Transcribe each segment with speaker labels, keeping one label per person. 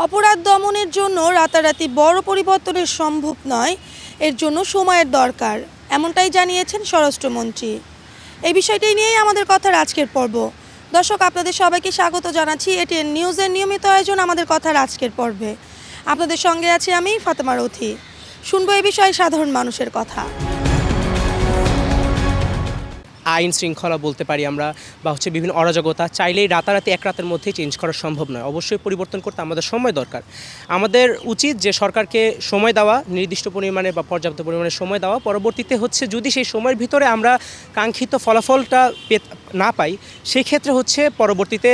Speaker 1: অপরাধ দমনের জন্য রাতারাতি বড় পরিবর্তনের সম্ভব নয়, এর জন্য সময়ের দরকার, এমনটাই জানিয়েছেন স্বরাষ্ট্রমন্ত্রী। এই বিষয়টি নিয়েই আমাদের কথার আজকের পর্ব। দর্শক, আপনাদের সবাইকে স্বাগত জানাচ্ছি এটিএন নিউজের নিয়মিত আয়োজন আমাদের কথার আজকের পর্বে। আপনাদের সঙ্গে আছি আমি ফাতেমা রথি। শুনবো এই বিষয়ে সাধারণ মানুষের কথা।
Speaker 2: আইন শৃঙ্খলা বলতে পারি আমরা, বা বিভিন্ন অরাজকতা চাইলেই রাতারাতি এক রাতের মধ্যেই চেঞ্জ করা সম্ভব নয়। অবশ্যই পরিবর্তন করতে আমাদের সময় দরকার। আমাদের উচিত যে সরকারকে সময় দেওয়া, নির্দিষ্ট পরিমাণে বা পর্যাপ্ত পরিমাণে সময় দেওয়া। পরবর্তীতে যদি সেই সময়ের ভিতরে আমরা কাঙ্ক্ষিত ফলাফলটা না পাই, সেই ক্ষেত্রে পরবর্তীতে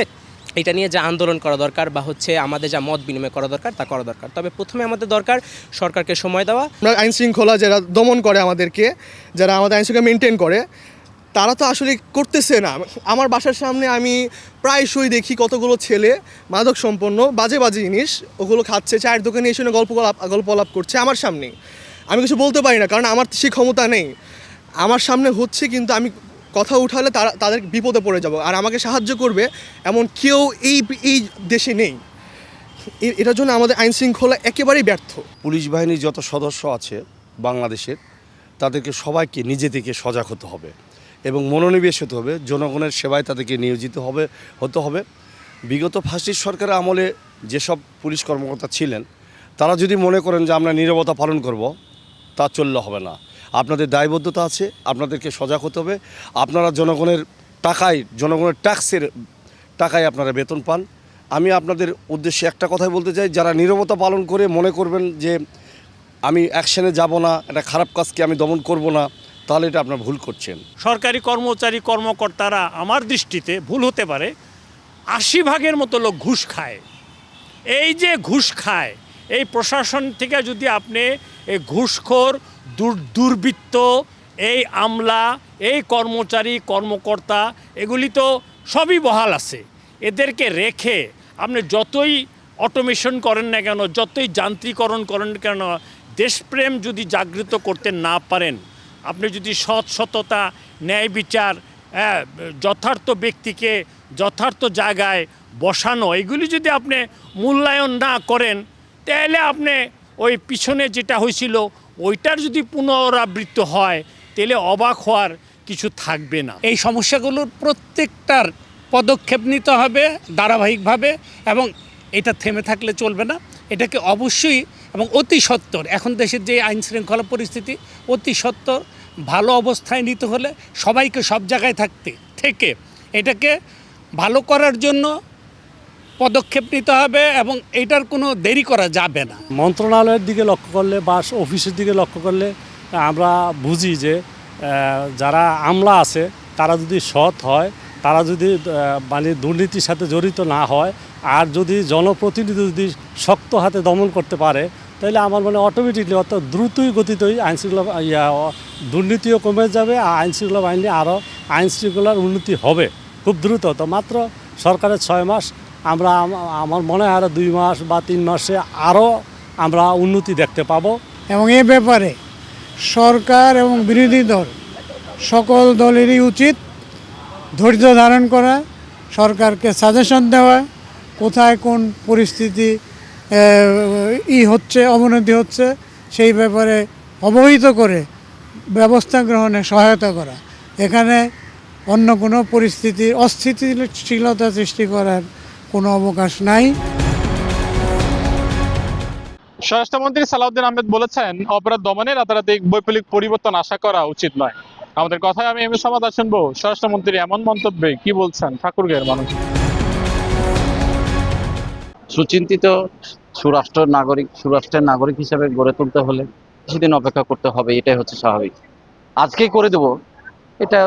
Speaker 2: এটা নিয়ে যা আন্দোলন করা দরকার বা আমাদের যা মত বিনিময় করা দরকার তা করা দরকার। তবে প্রথমে আমাদের দরকার সরকারকে সময় দেওয়া।
Speaker 3: আইন শৃঙ্খলা যারা দমন করে আমাদেরকে, যারা আমাদের আইন শৃঙ্খলা মেনটেন করে, তারা তো আসলে করতেছে না। আমার বাসার সামনে আমি প্রায়শই দেখি কতগুলো ছেলে মাদক সম্পন্ন বাজে বাজে জিনিস ওগুলো খাচ্ছে, চায়ের দোকানে এসে গল্প আলাপ করছে আমার সামনেই। আমি কিছু বলতে পারি না, কারণ আমার সেই ক্ষমতা নেই। আমার সামনে হচ্ছে, কিন্তু আমি কথা উঠালে তাদের বিপদে পড়ে যাব, আর আমাকে সাহায্য করবে এমন কেউ এই দেশে নেই। এটার জন্য আমাদের আইন শৃঙ্খলা একেবারেই ব্যর্থ।
Speaker 4: পুলিশ বাহিনীর যত সদস্য আছে বাংলাদেশের, তাদেরকে সবাইকে নিজে থেকে সজাগ হতে হবে এবং মনোনিবেশ হতে হবে। জনগণের সেবায় তাদেরকে নিয়োজিত হতে হবে। বিগত ফ্যাসিস্ট সরকারের আমলে যেসব পুলিশ কর্মকর্তা ছিলেন, তারা যদি মনে করেন যে আমরা নীরবতা পালন করব, তা চললে হবে না। আপনাদের দায়বদ্ধতা আছে, আপনাদেরকে সজাগ হতে হবে। আপনারা জনগণের ট্যাক্সের টাকায় আপনারা বেতন পান। আমি আপনাদের উদ্দেশ্যে একটা কথাই বলতে চাই, যারা নীরবতা পালন করে মনে করবেন যে আমি অ্যাকশনে যাব না, একটা খারাপ কাজকে আমি দমন করব না, তাহলে এটা আপনারা ভুল করছেন।
Speaker 5: সরকারি কর্মকর্তারা আমার দৃষ্টিতে, ভুল হতে পারে, 80% মতো লোক ঘুষ খায়। এই যে ঘুষ খায়, এই প্রশাসন থেকে যদি আপনি এই ঘুষখোর দুর্বৃত্ত, এই আমলা, এই কর্মকর্তা, এগুলি তো সবই বহাল আছে। এদেরকে রেখে আপনি যতই অটোমেশন করেন না কেন, যতই যান্ত্রিকরণ করেন কেন, দেশপ্রেম যদি জাগৃত করতে না পারেন, আপনি যদি সততা, ন্যায় বিচার, যথার্থ ব্যক্তিকে যথার্থ জায়গায় বসানো, এগুলি যদি আপনি মূল্যায়ন না করেন, তাহলে আপনি ওই পিছনে যেটা হয়েছিল ওইটার যদি পুনরাবৃত্তি হয়, তাহলে অবাক হওয়ার কিছু থাকবে না।
Speaker 6: এই সমস্যাগুলোর প্রত্যেকটার পদক্ষেপ নিতে হবে ধারাবাহিকভাবে, এবং এটা থেমে থাকলে চলবে না। এটাকে অবশ্যই এবং অতি সত্বর, এখন দেশের যে আইন শৃঙ্খলা পরিস্থিতি, অতি সত্বর ভালো অবস্থায় নিতে হলে সবাইকে সব জায়গায় থেকে এটাকে ভালো করার জন্য পদক্ষেপ নিতে হবে, এবং এটার কোনো দেরি করা যাবে না।
Speaker 7: মন্ত্রণালয়ের দিকে লক্ষ্য করলে বা অফিসের দিকে লক্ষ্য করলে আমরা বুঝি যে যারা আমলা আছে তারা যদি সৎ হয়, তারা যদি দুর্নীতির সাথে জড়িত না হয়, আর যদি জনপ্রতিনিধি যদি শক্ত হাতে দমন করতে পারে, তাহলে আমার অটোমেটিকলি অত দ্রুতই গতিতেই আইনশৃঙ্খলা দুর্নীতিও কমে যাবে, আর আইনশৃঙ্খলা বাহিনী আরও আইনশৃঙ্খলার উন্নতি হবে খুব দ্রুত। তো মাত্র সরকারের 6 মাস, আমার মনে হয় আরও 2 মাস বা 3 মাসে আরও আমরা উন্নতি দেখতে পাবো।
Speaker 8: এবং এ ব্যাপারে সরকার এবং বিরোধী দল সকল দলেরই উচিত ধৈর্য ধারণ করা, সরকারকে সাজেশন দেওয়া, কোথায় কোন পরিস্থিতি অবনতি হচ্ছে সেই ব্যাপারে অবহিত করে ব্যবস্থা গ্রহণে সহায়তা করা। এখানে অন্য কোনো পরিস্থিতির অস্থিতিশীলতা সৃষ্টি করার কোনো অবকাশ নাই।
Speaker 9: স্বরাষ্ট্রমন্ত্রী সালাউদ্দিন আহমেদ বলেছেন, অপরাধ দমনে রাতারাতি বৈপ্লবিক পরিবর্তন আশা করা উচিত নয়। আমাদের কথায় আমি সমাধান শুনবো স্বরাষ্ট্রমন্ত্রী এমন মন্তব্যে কি বলছেন ঠাকুরগাঁয়ের মানুষ।
Speaker 10: সুচিন্তিত সুরাষ্ট্রের নাগরিক হিসেবে গড়ে তুলতে হলে কিছুদিন অপেক্ষা করতে হবে, এটাই হচ্ছে স্বাভাবিক। আজকেই করে দেবো,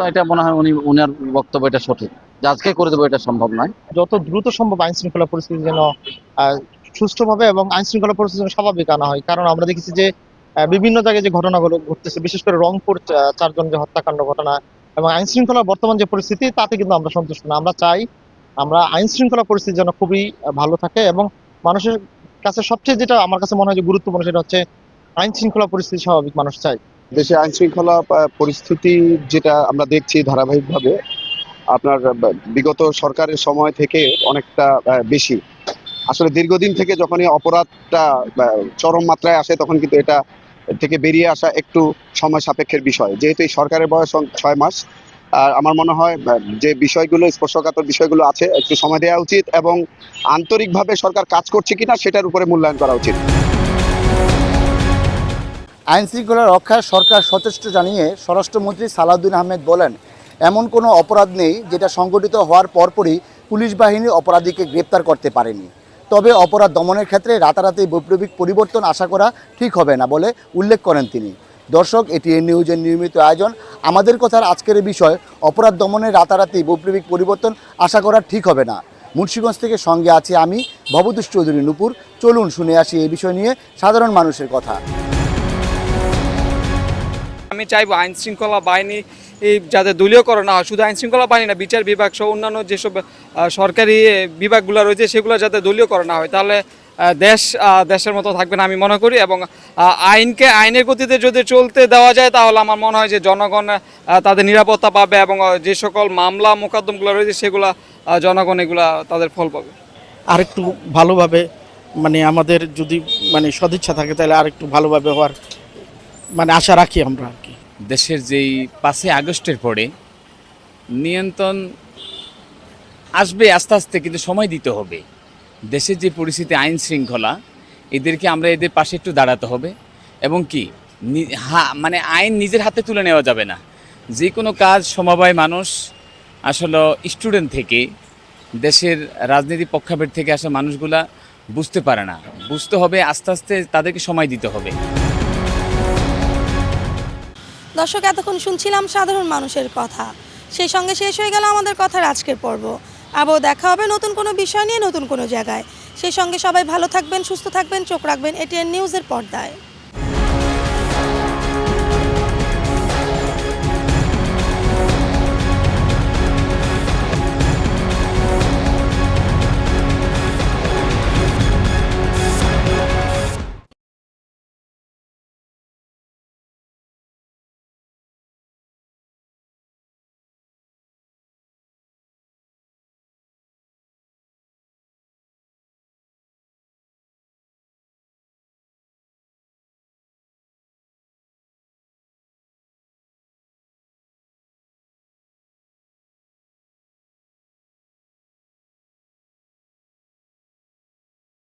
Speaker 10: এটা মনে হয় উনার বক্তব্য এটা সঠিক, যে আজকে করে দেবো এটা সম্ভব নয়।
Speaker 11: যত দ্রুত সম্ভব আইন শৃঙ্খলা পরিস্থিতি যেন সুষ্ঠুভাবে এবং আইন শৃঙ্খলা পরিস্থিতি যেন স্বাভাবিক আনা হয়। কারণ আমরা দেখেছি যে বিভিন্ন জায়গায় যে ঘটনাগুলো ঘটতেছে, বিশেষ করে রংপুর 4 জন যে হত্যাকাণ্ড ঘটনা, এবং আইন শৃঙ্খলার বর্তমান যে পরিস্থিতি, তাতে কিন্তু আমরা সন্তুষ্ট না। আমরা চাই আইন শৃঙ্খলা পরিস্থিতি যেন খুবই ভালো থাকে, এবং মানুষের কাছে সবচেয়ে যেটা আমার কাছে মনে হয় যে গুরুত্বপূর্ণ, সেটা হচ্ছে আইন শৃঙ্খলা পরিস্থিতি স্বাভাবিক মানুষ চাই।
Speaker 12: দেশে আইন শৃঙ্খলা পরিস্থিতি যেটা আমরা দেখছি ধারাবাহিকভাবে, আপনার বিগত সরকারের সময় থেকে অনেকটা বেশি আসলে দীর্ঘদিন থেকে যখন এই অপরাধটা চরম মাত্রায় আসে তখন কিন্তু এটা থেকে বেরিয়ে আসা একটু সময় সাপেক্ষের বিষয়। যেহেতু এই সরকারের বয়স 6 মাস, আর আমার মনে হয় যে বিষয়গুলো স্পর্শকাতর বিষয়গুলো আছে একটু সময় দেওয়া উচিত এবং আন্তরিকভাবে সরকার কাজ করছে কিনা সেটার উপরে মূল্যায়ন করা উচিত।
Speaker 13: আইন শৃঙ্খলা রক্ষায় সরকার সচেষ্ট জানিয়ে স্বরাষ্ট্রমন্ত্রী সালাউদ্দিন আহমেদ বলেন, এমন কোনো অপরাধ নেই যেটা সংগঠিত হওয়ার পরপরই পুলিশ বাহিনী অপরাধীকে গ্রেপ্তার করতে পারেনি। তবে অপরাধ দমনের ক্ষেত্রে রাতারাতি বৈপ্লবিক পরিবর্তন আশা করা ঠিক হবে না বলে উল্লেখ করেন তিনি। দর্শক, এটিএন নিউজের নিয়মিত আয়োজন আমাদের কথার আজকের বিষয়, অপরাধ দমনের রাতারাতি বৈপ্লবিক পরিবর্তন আশা করা ঠিক হবে না। মুন্সিগঞ্জ থেকে সঙ্গে আছি আমি ভবতোষ চৌধুরী নুপুর। চলুন শুনে আসি এই বিষয় নিয়ে সাধারণ মানুষের কথা।
Speaker 14: আমি চাইবো আইন শৃঙ্খলা বাহিনী যাতে দলীয়করণ না হয়, শুধু আইন শৃঙ্খলা বাহিনী না, বিচার বিভাগ সহ অন্যান্য যেসব সরকারি বিভাগগুলো রয়েছে সেগুলো যাতে দলীয়করণ না হয়, তাহলে দেশের মতো থাকবে না আমি মনে করি। এবং আইনের গতিতে যদি চলতে দেওয়া যায় তাহলে আমার মনে হয় যে জনগণ তাদের নিরাপত্তা পাবে এবং যে সকল মামলা মোকদ্দমগুলো রয়েছে সেগুলো জনগণ এগুলা তাদের ফল পাবে।
Speaker 15: আরেকটু ভালোভাবে আমাদের যদি সদিচ্ছা থাকে তাহলে আরেকটু ভালোভাবে হওয়ার আশা রাখি আমরা আর কি।
Speaker 16: দেশের যেই 5 আগস্টের পরে নিয়ন্ত্রণ আসবে আস্তে আস্তে, কিন্তু সময় দিতে হবে। দেশের যে পরিস্থিতি আইন শৃঙ্খলা, এদেরকে আমরা এদের পাশে একটু দাঁড়াতে হবে এবং কি আইন নিজের হাতে তুলে নেওয়া যাবে না। যে কোনো কাজ সমবায় মানুষ আসলে স্টুডেন্ট থেকে দেশের রাজনীতি পক্ষাবের থেকে আসা মানুষগুলা বুঝতে পারে না, বুঝতে হবে আস্তে আস্তে, তাদেরকে সময় দিতে হবে।
Speaker 1: দর্শক, এতক্ষণ শুনছিলাম সাধারণ মানুষের কথা, সেই সঙ্গে শেষ হয়ে গেল আমাদের কথার আজকের পর্ব। আবারও দেখা হবে নতুন কোনো বিষয় নিয়ে, নতুন কোনো জায়গায়। সেই সঙ্গে সবাই ভালো থাকবেন, সুস্থ থাকবেন, চোখ রাখবেন এটিএন নিউজের পর্দায়।